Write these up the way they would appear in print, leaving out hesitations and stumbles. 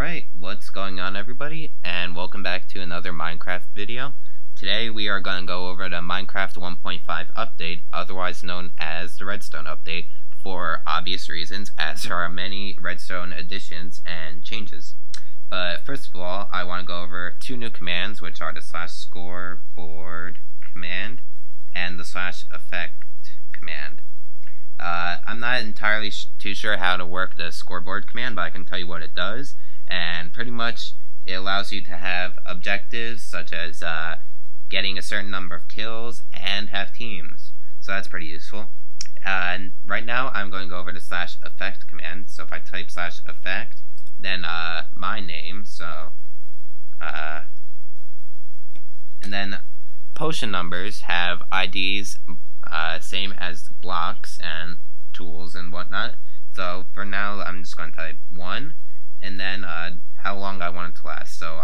Alright, what's going on everybody, and welcome back to another Minecraft video. Today we are going to go over the Minecraft 1.5 update, otherwise known as the Redstone update, for obvious reasons, as there are many Redstone additions and changes. But first of all, I want to go over two new commands, which are the /scoreboard command and the /effect command. I'm not entirely too sure how to work the scoreboard command, but I can tell you what it does. And pretty much it allows you to have objectives such as getting a certain number of kills and have teams. So that's pretty useful. And right now I'm going to go over the /effect command. So if I type /effect, then my name, so and then potion numbers have IDs same as blocks and tools and whatnot. So for now I'm just going to type 1 and then how long I want it to last. So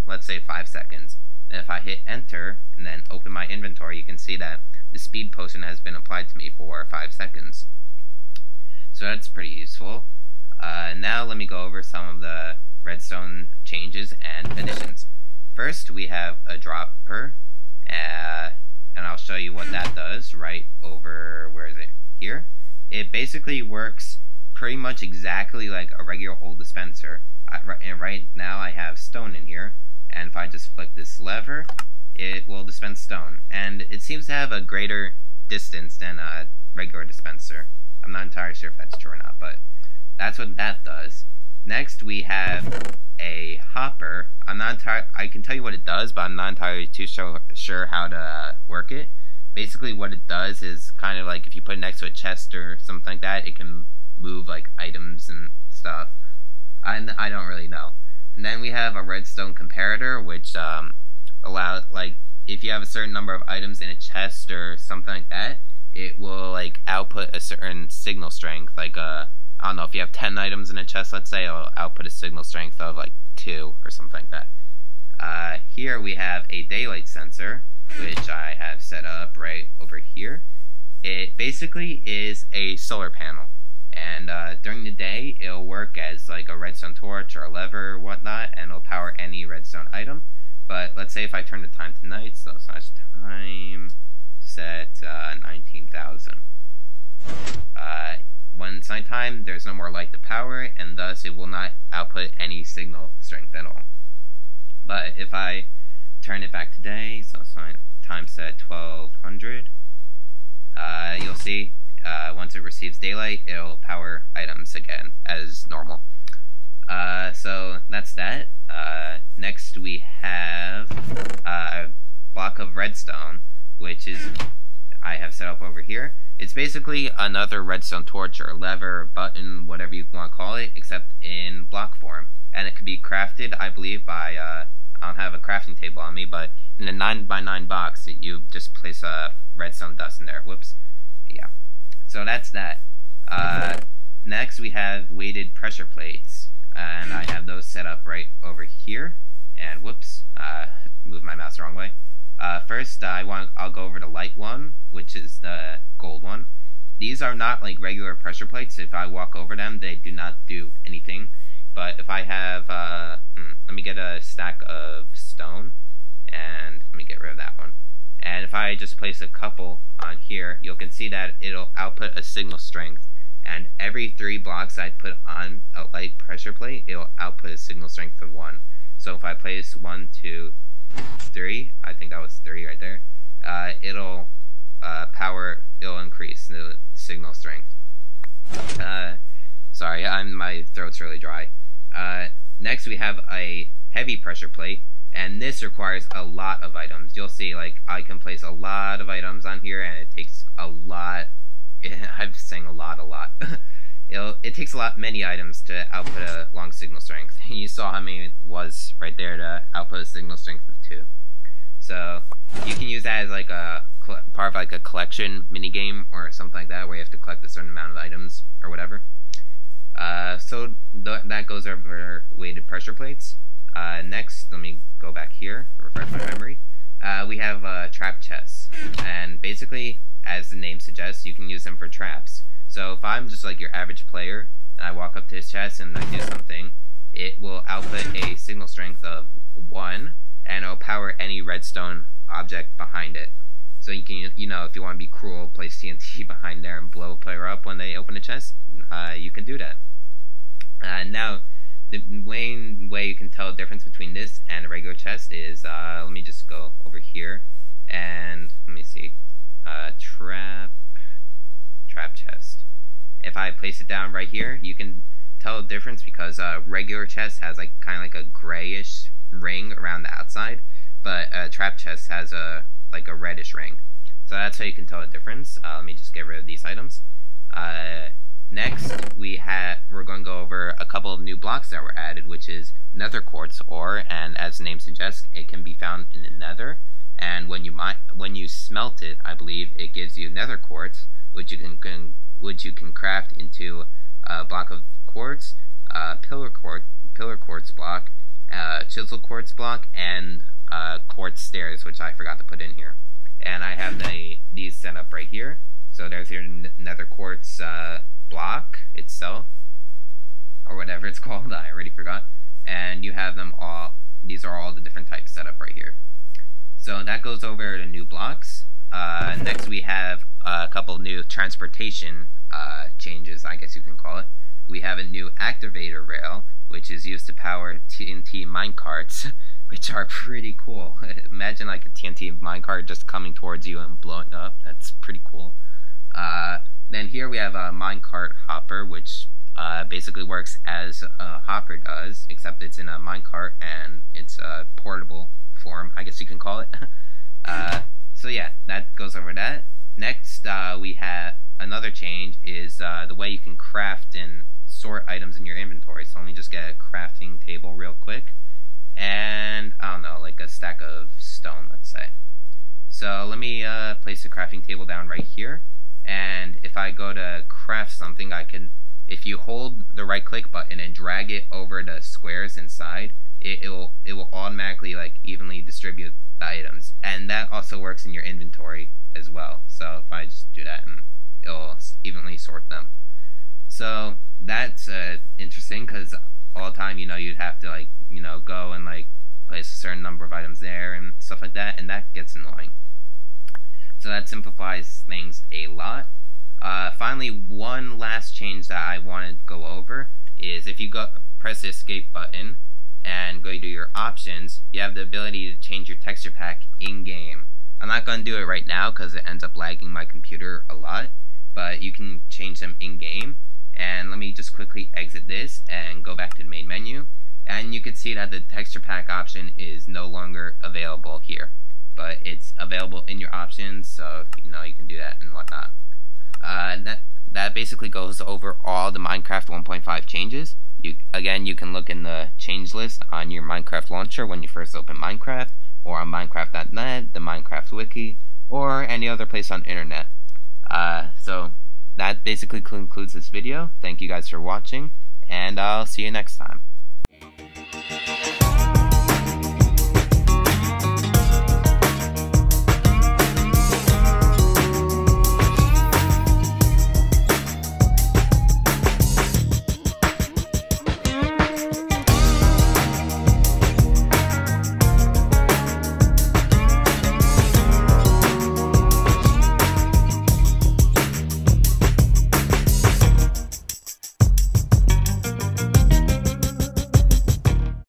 let's say 5 seconds. Then if I hit enter and then open my inventory, you can see that the speed potion has been applied to me for 5 seconds. So that's pretty useful. Now let me go over some of the redstone changes and additions. First we have a dropper, and I'll show you what that does right over, where is it? Here. It basically works pretty much exactly like a regular old dispenser. And right now I have stone in here, and if I just flick this lever, it will dispense stone. And it seems to have a greater distance than a regular dispenser. I'm not entirely sure if that's true or not, but that's what that does. Next we have a hopper. I can tell you what it does, but I'm not entirely too sure how to work it. Basically what it does is kind of like if you put it next to a chest or something like that, it can move like items and stuff. I don't really know. And then we have a Redstone Comparator, which allows, like, if you have a certain number of items in a chest or something like that, it will like output a certain signal strength. Like I don't know, if you have 10 items in a chest, let's say, it'll output a signal strength of like 2 or something like that. Here we have a daylight sensor, which I have set up right over here. It basically is a solar panel, and during the day it'll work as like a redstone torch or a lever or whatnot, and it'll power any redstone item. But let's say if I turn the time to night, so /time set 19,000. When it's nighttime, there's no more light to power it, and thus it will not output any signal strength at all. But if I turn it back to day, so time set 1200, you'll see once it receives daylight, it'll power items again as normal. So that's that. Next we have a block of redstone, which is I have set up over here. It's basically another redstone torch or lever or button, whatever you want to call it, except in block form. And it can be crafted, I believe, by, I don't have a crafting table on me, but in a 9x9 box, you just place redstone dust in there. Whoops. Yeah. So that's that. Next we have weighted pressure plates, and I have those set up right over here. And whoops, moved my mouse the wrong way. First, I'll go over the light one, which is the gold one. These are not like regular pressure plates. If I walk over them, they do not do anything. But if I have, let me get a stack of stone, and let me get rid of that one. And if I just place a couple on here, you can see that it'll output a signal strength. And every 3 blocks I put on a light pressure plate, it'll output a signal strength of 1. So if I place 1, 2, 3, I think that was 3 right there, it'll increase the signal strength. Sorry, my throat's really dry. Next we have a heavy pressure plate, and this requires a lot of items. You'll see, like, I can place a lot of items on here, and it takes a lot. I'm saying a lot. It takes many items to output a long signal strength. You saw how many it was right there to output a signal strength of 2. So you can use that as like a part of like a collection mini game or something like that, where you have to collect a certain amount of items or whatever. So that goes over weighted pressure plates. Next, let me go back here to refresh my memory. We have trap chests, and basically, as the name suggests, you can use them for traps. So if I'm just like your average player, and I walk up to his chest and I do something, it will output a signal strength of 1, and it'll power any redstone object behind it. So you can, if you want to be cruel, place TNT behind there and blow a player up when they open a chest, you can do that. Now, the main way you can tell the difference between this and a regular chest is, let me just go over here, and let me see, trap chest. If I place it down right here, you can tell the difference because regular chest has kind of like a grayish ring around the outside, but a trap chest has a reddish ring. So that's how you can tell the difference. Let me just get rid of these items. Next, we're going to go over a couple of new blocks that were added, which is nether quartz ore, and as the name suggests, it can be found in the nether. And when you smelt it, I believe it gives you nether quartz, which you can craft into a block of quartz, pillar quartz block, chiseled quartz block, and quartz stairs, which I forgot to put in here. And I have these set up right here. So there's your nether quartz block itself, or whatever it's called, I already forgot. And you have them all, these are all the different types set up right here. So that goes over the new blocks. Next we have a couple new transportation changes, I guess you can call it. We have a new activator rail, which is used to power TNT minecarts, which are pretty cool. Imagine like a TNT minecart just coming towards you and blowing up. That's pretty cool. Then here we have a minecart hopper, which basically works as a hopper does, except it's in a minecart and it's a portable form, I guess you can call it. So yeah, that goes over that. Next, we have another change is the way you can craft and sort items in your inventory. So let me just get a crafting table real quick, and I don't know, like a stack of stone, let's say. So let me place the crafting table down right here, and if I go to craft something, I can, if you hold the right click button and drag it over the squares inside, it will automatically evenly distribute the items, and that also works in your inventory as well. So if I just do that, and it'll evenly sort them. So that's interesting, because all the time, you'd have to go and place a certain number of items there and stuff like that, and that gets annoying. So that simplifies things a lot. Finally, one last change that I want to go over is if you press the escape button and go to your options, you have the ability to change your texture pack in-game. I'm not going to do it right now because it ends up lagging my computer a lot, but you can change them in-game. And let me just quickly exit this and go back to the main menu, and you can see that the texture pack option is no longer available here, but it's available in your options, so you can do that and whatnot. That basically goes over all the Minecraft 1.5 changes. Again, you can look in the change list on your Minecraft launcher when you first open Minecraft, or on Minecraft.net, the Minecraft wiki, or any other place on the internet. So that basically concludes this video. Thank you guys for watching, and I'll see you next time.